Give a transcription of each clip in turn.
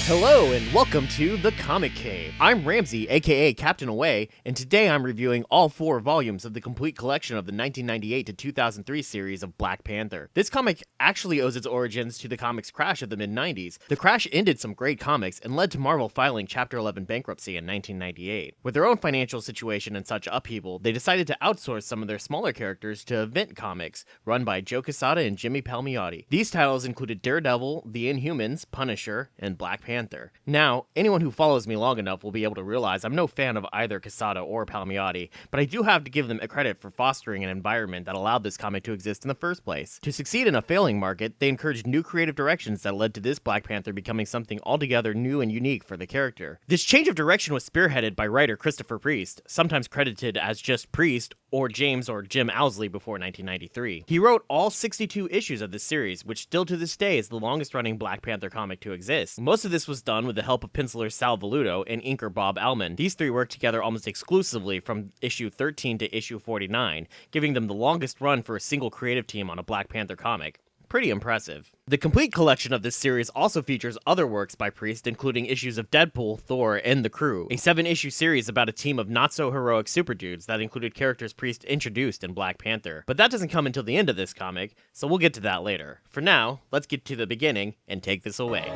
Hello and welcome to The Comic Cave. I'm Ramsey, aka Captain Away, and today I'm reviewing all 4 volumes of the complete collection of the 1998 to 2003 series of Black Panther. This comic actually owes its origins to the comics crash of the mid-90s. The crash ended some great comics and led to Marvel filing Chapter 11 bankruptcy in 1998. With their own financial situation and such upheaval, they decided to outsource some of their smaller characters to Event Comics, run by Joe Quesada and Jimmy Palmiotti. These titles included Daredevil, The Inhumans, Punisher, and Black Panther. Now, anyone who follows me long enough will be able to realize I'm no fan of either Quesada or Palmiotti, but I do have to give them a credit for fostering an environment that allowed this comic to exist in the first place. To succeed in a failing market, they encouraged new creative directions that led to this Black Panther becoming something altogether new and unique for the character. This change of direction was spearheaded by writer Christopher Priest, sometimes credited as just Priest, or James or Jim Owsley before 1993. He wrote all 62 issues of this series, which still to this day is the longest running Black Panther comic to exist. Most of this was done with the help of penciler Sal Velluto and inker Bob Ellman. These three worked together almost exclusively from issue 13 to issue 49, giving them the longest run for a single creative team on a Black Panther comic. Pretty impressive. The complete collection of this series also features other works by Priest, including issues of Deadpool, Thor, and The Crew, a 7-issue series about a team of not-so-heroic super dudes that included characters Priest introduced in Black Panther. But that doesn't come until the end of this comic, so we'll get to that later. For now, let's get to the beginning and take this away.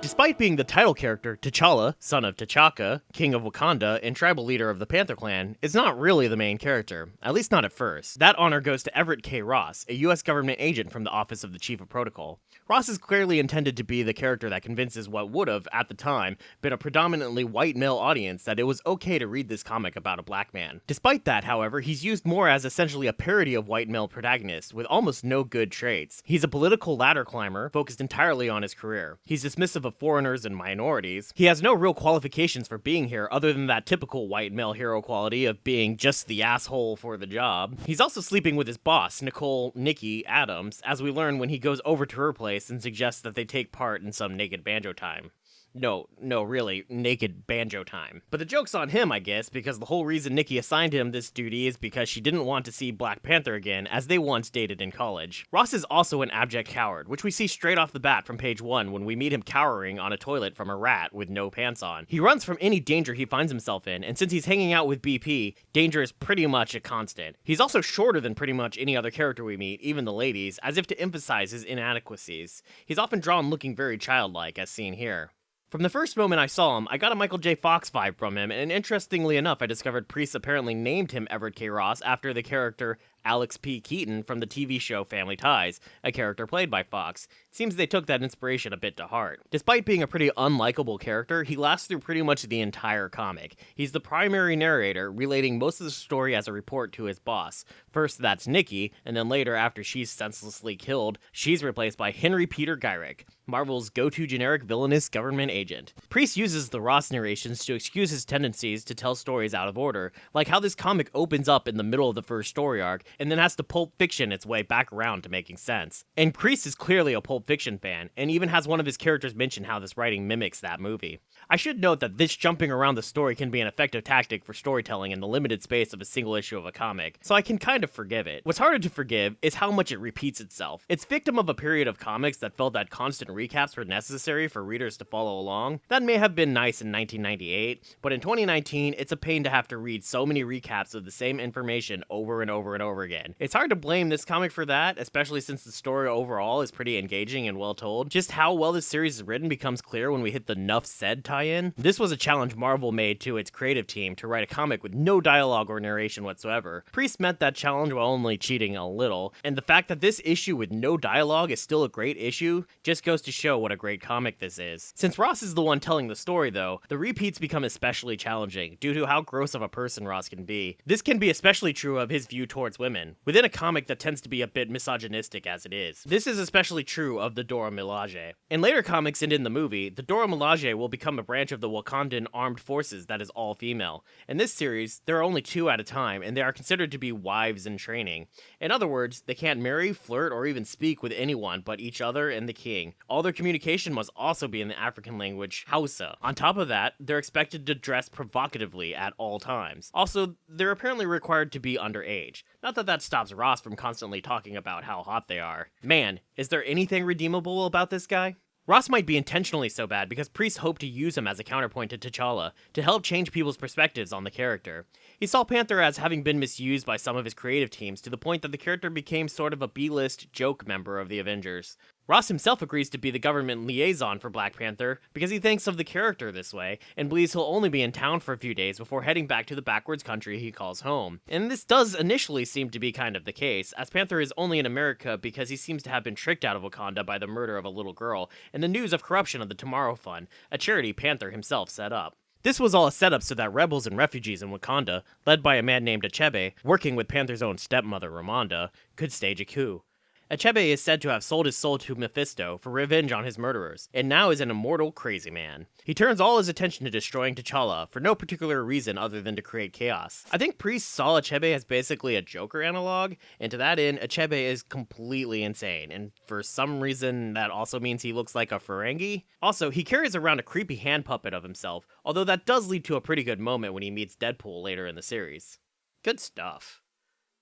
Despite being the title character, T'Challa, son of T'Chaka, king of Wakanda, and tribal leader of the Panther clan, is not really the main character, at least not at first. That honor goes to Everett K. Ross, a US government agent from the Office of the Chief of Protocol. Ross is clearly intended to be the character that convinces what would have, at the time, been a predominantly white male audience that it was okay to read this comic about a black man. Despite that, however, he's used more as essentially a parody of white male protagonists, with almost no good traits. He's a political ladder climber, focused entirely on his career. He's dismissive of foreigners and minorities. He has no real qualifications for being here other than that typical white male hero quality of being just the asshole for the job. He's also sleeping with his boss, Nikki Adams, as we learn when he goes over to her place and suggests that they take part in some naked banjo time. No, really, naked banjo time. But the joke's on him, I guess, because the whole reason Nikki assigned him this duty is because she didn't want to see Black Panther again, as they once dated in college. Ross is also an abject coward, which we see straight off the bat from page 1 when we meet him cowering on a toilet from a rat with no pants on. He runs from any danger he finds himself in, and since he's hanging out with BP, danger is pretty much a constant. He's also shorter than pretty much any other character we meet, even the ladies, as if to emphasize his inadequacies. He's often drawn looking very childlike, as seen here. From the first moment I saw him, I got a Michael J. Fox vibe from him, and interestingly enough, I discovered Priest apparently named him Everett K. Ross after the character Alex P. Keaton from the TV show Family Ties, a character played by Fox. It seems they took that inspiration a bit to heart. Despite being a pretty unlikable character, he lasts through pretty much the entire comic. He's the primary narrator, relating most of the story as a report to his boss. First, that's Nikki, and then later, after she's senselessly killed, she's replaced by Henry Peter Gyrick, Marvel's go-to generic villainous government agent. Priest uses the Ross narrations to excuse his tendencies to tell stories out of order, like how this comic opens up in the middle of the first story arc, and then has to Pulp Fiction its way back around to making sense. And Priest is clearly a Pulp Fiction fan, and even has one of his characters mention how this writing mimics that movie. I should note that this jumping around the story can be an effective tactic for storytelling in the limited space of a single issue of a comic, so I can kind of forgive it. What's harder to forgive is how much it repeats itself. It's victim of a period of comics that felt that constant recaps were necessary for readers to follow along. That may have been nice in 1998, but in 2019, it's a pain to have to read so many recaps of the same information over and over and over again. It's hard to blame this comic for that, especially since the story overall is pretty engaging and well told. Just how well this series is written becomes clear when we hit the Nuff Said tie-in. This was a challenge Marvel made to its creative team to write a comic with no dialogue or narration whatsoever. Priest met that challenge while only cheating a little, and the fact that this issue with no dialogue is still a great issue just goes to show what a great comic this is. Since Ross is the one telling the story though, the repeats become especially challenging due to how gross of a person Ross can be. This can be especially true of his view towards women, within a comic that tends to be a bit misogynistic as it is. This is especially true of the Dora Milaje. In later comics and in the movie, the Dora Milaje will become a a branch of the Wakandan armed forces that is all female. In this series, there are only 2 at a time, and they are considered to be wives in training. In other words, they can't marry, flirt, or even speak with anyone but each other and the king. All their communication must also be in the African language Hausa. On top of that, they're expected to dress provocatively at all times. Also, they're apparently required to be underage. Not that that stops Ross from constantly talking about how hot they are. Man, is there anything redeemable about this guy? Ross might be intentionally so bad because priests hoped to use him as a counterpoint to T'Challa, to help change people's perspectives on the character. He saw Panther as having been misused by some of his creative teams to the point that the character became sort of a B-list joke member of the Avengers. Ross himself agrees to be the government liaison for Black Panther because he thinks of the character this way and believes he'll only be in town for a few days before heading back to the backwards country he calls home. And this does initially seem to be kind of the case, as Panther is only in America because he seems to have been tricked out of Wakanda by the murder of a little girl and the news of corruption of the Tomorrow Fund, a charity Panther himself set up. This was all a setup so that rebels and refugees in Wakanda, led by a man named Achebe, working with Panther's own stepmother Ramonda, could stage a coup. Achebe is said to have sold his soul to Mephisto for revenge on his murderers, and now is an immortal crazy man. He turns all his attention to destroying T'Challa for no particular reason other than to create chaos. I think priests saw Achebe as basically a Joker analog, and to that end, Achebe is completely insane, and for some reason that also means he looks like a Ferengi. Also, he carries around a creepy hand puppet of himself, although that does lead to a pretty good moment when he meets Deadpool later in the series. Good stuff.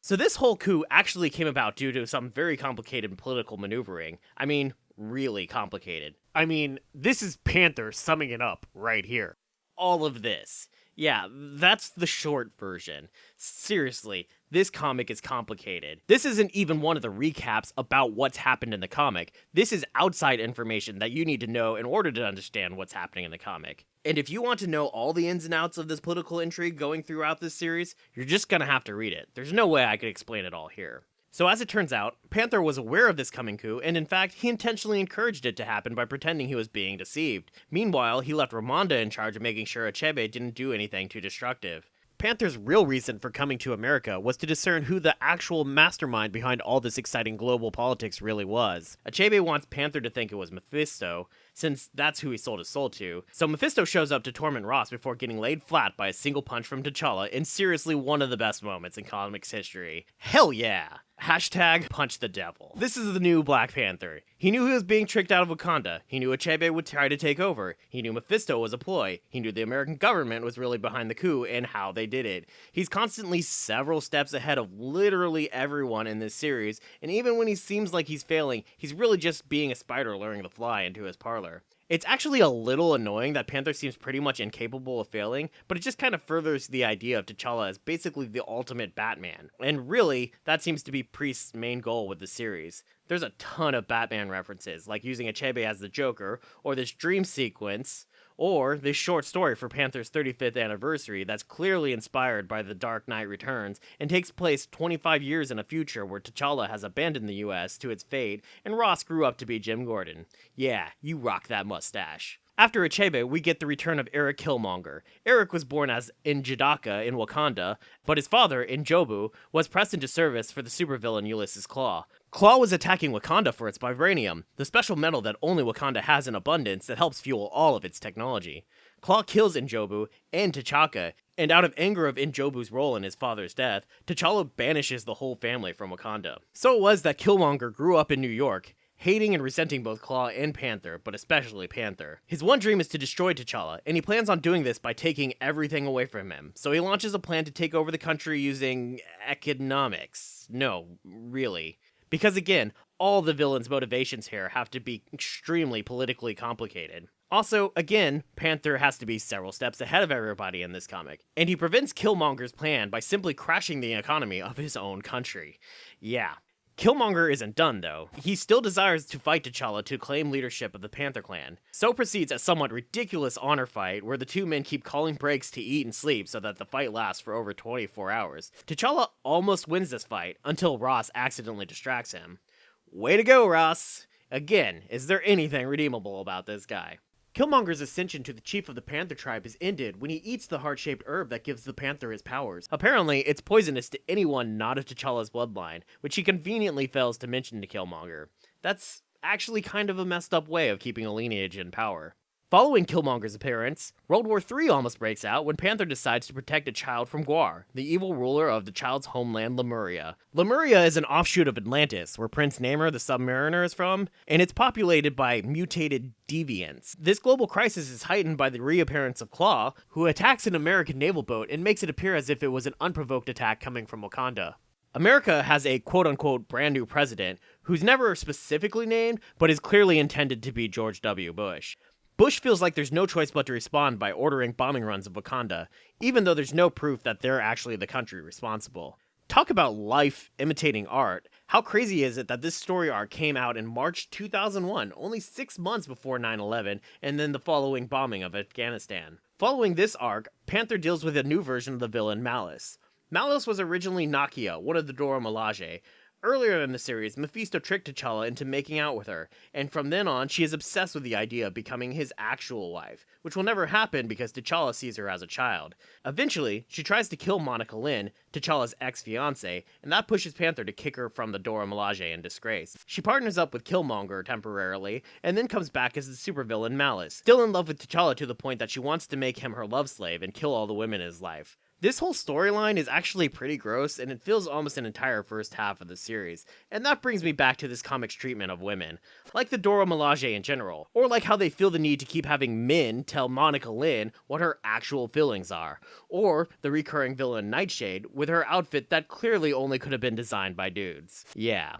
So this whole coup actually came about due to some very complicated political maneuvering. I mean, really complicated. I mean, this is Panther summing it up right here. All of this. Yeah, that's the short version. Seriously, this comic is complicated. This isn't even one of the recaps about what's happened in the comic. This is outside information that you need to know in order to understand what's happening in the comic. And if you want to know all the ins and outs of this political intrigue going throughout this series, you're just gonna have to read it. There's no way I could explain it all here. So as it turns out, Panther was aware of this coming coup, and in fact, he intentionally encouraged it to happen by pretending he was being deceived. Meanwhile, he left Ramonda in charge of making sure Achebe didn't do anything too destructive. Panther's real reason for coming to America was to discern who the actual mastermind behind all this exciting global politics really was. Achebe wants Panther to think it was Mephisto, since that's who he sold his soul to. So Mephisto shows up to torment Ross before getting laid flat by a single punch from T'Challa in seriously one of the best moments in comics history. Hell yeah! Hashtag punch the devil. This is the new Black Panther. He knew he was being tricked out of Wakanda. He knew Achebe would try to take over. He knew Mephisto was a ploy. He knew the American government was really behind the coup and how they did it. He's constantly several steps ahead of literally everyone in this series, and even when he seems like he's failing, he's really just being a spider luring the fly into his parlor. It's actually a little annoying that Panther seems pretty much incapable of failing, but it just kind of furthers the idea of T'Challa as basically the ultimate Batman. And really, that seems to be Priest's main goal with the series. There's a ton of Batman references, like using Achebe as the Joker, or this dream sequence, or this short story for Panther's 35th anniversary that's clearly inspired by The Dark Knight Returns and takes place 25 years in a future where T'Challa has abandoned the US to its fate and Ross grew up to be Jim Gordon. Yeah, you rock that mustache. After Achebe, we get the return of Eric Killmonger. Eric was born as N'Jadaka in Wakanda, but his father, N'Jobu, was pressed into service for the supervillain Ulysses Klaue. Klaue was attacking Wakanda for its vibranium, the special metal that only Wakanda has in abundance that helps fuel all of its technology. Klaue kills N'Jobu and T'Chaka, and out of anger of N'Jobu's role in his father's death, T'Challa banishes the whole family from Wakanda. So it was that Killmonger grew up in New York, hating and resenting both Klaue and Panther, but especially Panther. His one dream is to destroy T'Challa, and he plans on doing this by taking everything away from him. So he launches a plan to take over the country using economics. No, really. Because again, all the villain's motivations here have to be extremely politically complicated. Also, again, Panther has to be several steps ahead of everybody in this comic, and he prevents Killmonger's plan by simply crashing the economy of his own country. Yeah. Killmonger isn't done, though. He still desires to fight T'Challa to claim leadership of the Panther clan. So proceeds a somewhat ridiculous honor fight where the two men keep calling breaks to eat and sleep so that the fight lasts for over 24 hours. T'Challa almost wins this fight until Ross accidentally distracts him. Way to go, Ross! Again, is there anything redeemable about this guy? Killmonger's ascension to the chief of the Panther tribe is ended when he eats the heart-shaped herb that gives the Panther his powers. Apparently, it's poisonous to anyone not of T'Challa's bloodline, which he conveniently fails to mention to Killmonger. That's actually kind of a messed up way of keeping a lineage in power. Following Killmonger's appearance, World War III almost breaks out when Panther decides to protect a child from Gwar, the evil ruler of the child's homeland Lemuria. Lemuria is an offshoot of Atlantis, where Prince Namor the Submariner is from, and it's populated by mutated deviants. This global crisis is heightened by the reappearance of Claw, who attacks an American naval boat and makes it appear as if it was an unprovoked attack coming from Wakanda. America has a quote-unquote brand new president, who's never specifically named, but is clearly intended to be George W. Bush. Bush feels like there's no choice but to respond by ordering bombing runs of Wakanda, even though there's no proof that they're actually the country responsible. Talk about life imitating art. How crazy is it that this story arc came out in March 2001, only 6 months before 9/11, and then the following bombing of Afghanistan? Following this arc, Panther deals with a new version of the villain Malice. Malice was originally Nakia, one of the Dora Milaje. Earlier in the series, Mephisto tricked T'Challa into making out with her, and from then on, she is obsessed with the idea of becoming his actual wife, which will never happen because T'Challa sees her as a child. Eventually, she tries to kill Monica Lynn, T'Challa's ex-fiancée, and that pushes Panther to kick her from the Dora Milaje in disgrace. She partners up with Killmonger temporarily, and then comes back as the supervillain Malice, still in love with T'Challa to the point that she wants to make him her love slave and kill all the women in his life. This whole storyline is actually pretty gross, and it feels almost an entire first half of the series, and that brings me back to this comic's treatment of women, like the Dora Milaje in general, or like how they feel the need to keep having men tell Monica Lynn what her actual feelings are, or the recurring villain Nightshade with her outfit that clearly only could have been designed by dudes. Yeah.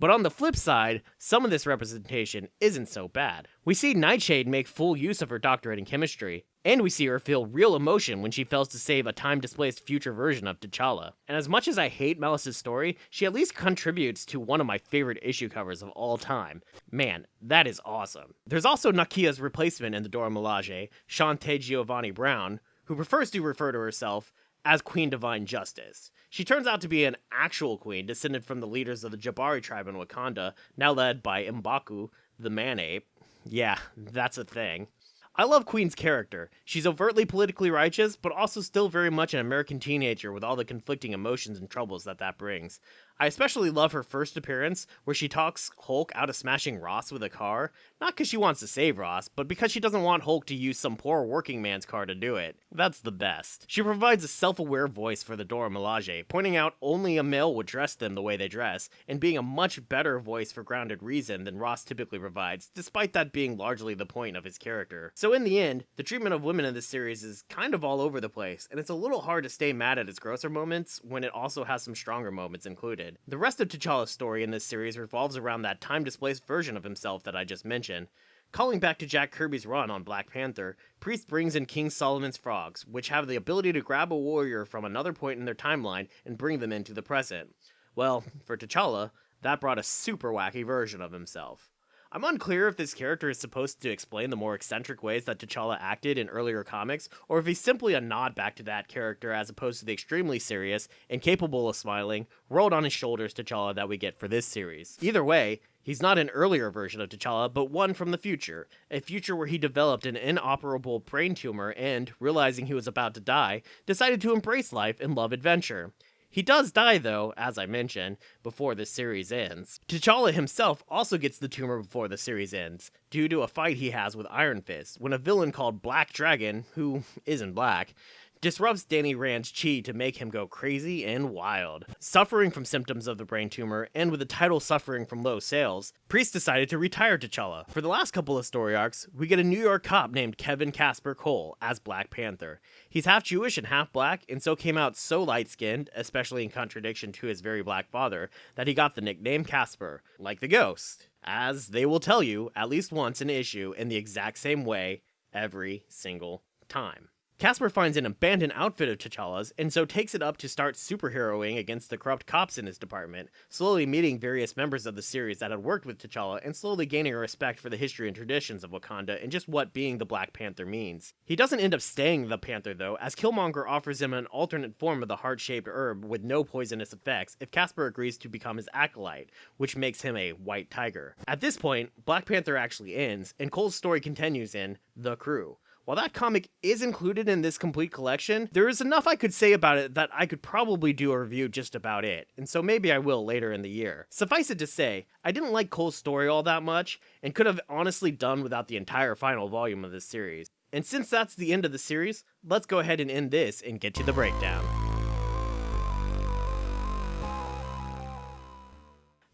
But on the flip side, some of this representation isn't so bad. We see Nightshade make full use of her doctorate in chemistry, and we see her feel real emotion when she fails to save a time-displaced future version of T'Challa. And as much as I hate Malice's story, she at least contributes to one of my favorite issue covers of all time. Man, that is awesome. There's also Nakia's replacement in the Dora Milaje, Shantae Giovanni Brown, who prefers to refer to herself as Queen Divine Justice. She turns out to be an actual queen descended from the leaders of the Jabari tribe in Wakanda, now led by M'Baku, the man-ape. Yeah, that's a thing. I love Queen's character. She's overtly politically righteous, but also still very much an American teenager with all the conflicting emotions and troubles that brings. I especially love her first appearance, where she talks Hulk out of smashing Ross with a car, not because she wants to save Ross, but because she doesn't want Hulk to use some poor working man's car to do it. That's the best. She provides a self-aware voice for the Dora Milaje, pointing out only a male would dress them the way they dress, and being a much better voice for grounded reason than Ross typically provides, despite that being largely the point of his character. So in the end, the treatment of women in this series is kind of all over the place, and it's a little hard to stay mad at its grosser moments when it also has some stronger moments included. The rest of T'Challa's story in this series revolves around that time-displaced version of himself that I just mentioned. Calling back to Jack Kirby's run on Black Panther, Priest brings in King Solomon's frogs, which have the ability to grab a warrior from another point in their timeline and bring them into the present. Well, for T'Challa, that brought a super wacky version of himself. I'm unclear if this character is supposed to explain the more eccentric ways that T'Challa acted in earlier comics, or if he's simply a nod back to that character as opposed to the extremely serious, incapable of smiling, rolled on his shoulders T'Challa that we get for this series. Either way, he's not an earlier version of T'Challa, but one from the future. A future where he developed an inoperable brain tumor and, realizing he was about to die, decided to embrace life and love adventure. He does die, though, as I mentioned, before the series ends. T'Challa himself also gets the tumor before the series ends, due to a fight he has with Iron Fist, when a villain called Black Dragon, who isn't black, disrupts Danny Rand's chi to make him go crazy and wild. Suffering from symptoms of the brain tumor, and with the title suffering from low sales, Priest decided to retire T'Challa. For the last couple of story arcs, we get a New York cop named Kevin Casper Cole as Black Panther. He's half Jewish and half black, and so came out so light-skinned, especially in contradiction to his very black father, that he got the nickname Casper, like the Ghost. As they will tell you at least once an issue in the exact same way every single time. Casper finds an abandoned outfit of T'Challa's, and so takes it up to start superheroing against the corrupt cops in his department, slowly meeting various members of the series that had worked with T'Challa, and slowly gaining a respect for the history and traditions of Wakanda and just what being the Black Panther means. He doesn't end up staying the Panther though, as Killmonger offers him an alternate form of the heart-shaped herb with no poisonous effects if Casper agrees to become his acolyte, which makes him a white tiger. At this point, Black Panther actually ends, and Cole's story continues in The Crew, While that comic is included in this complete collection, there is enough I could say about it that I could probably do a review just about it, and so maybe I will later in the year. Suffice it to say, I didn't like Cole's story all that much, and could have honestly done without the entire final volume of this series. And since that's the end of the series, let's go ahead and end this and get to the breakdown.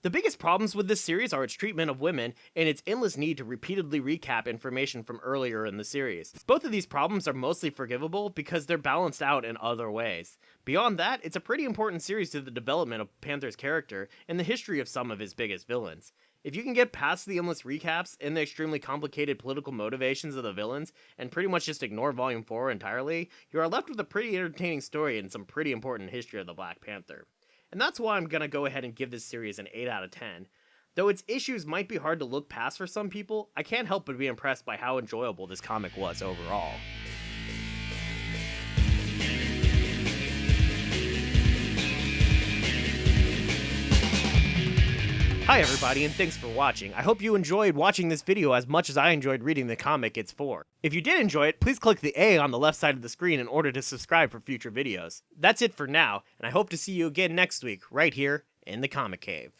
The biggest problems with this series are its treatment of women and its endless need to repeatedly recap information from earlier in the series. Both of these problems are mostly forgivable because they're balanced out in other ways. Beyond that, it's a pretty important series to the development of Panther's character and the history of some of his biggest villains. If you can get past the endless recaps and the extremely complicated political motivations of the villains, and pretty much just ignore Volume 4 entirely, you are left with a pretty entertaining story and some pretty important history of the Black Panther. And that's why I'm gonna go ahead and give this series an 8 out of 10. Though its issues might be hard to look past for some people, I can't help but be impressed by how enjoyable this comic was overall. Hi everybody, and thanks for watching. I hope you enjoyed watching this video as much as I enjoyed reading the comic it's for. If you did enjoy it, please click the A on the left side of the screen in order to subscribe for future videos. That's it for now, and I hope to see you again next week, right here in the Comic Cave.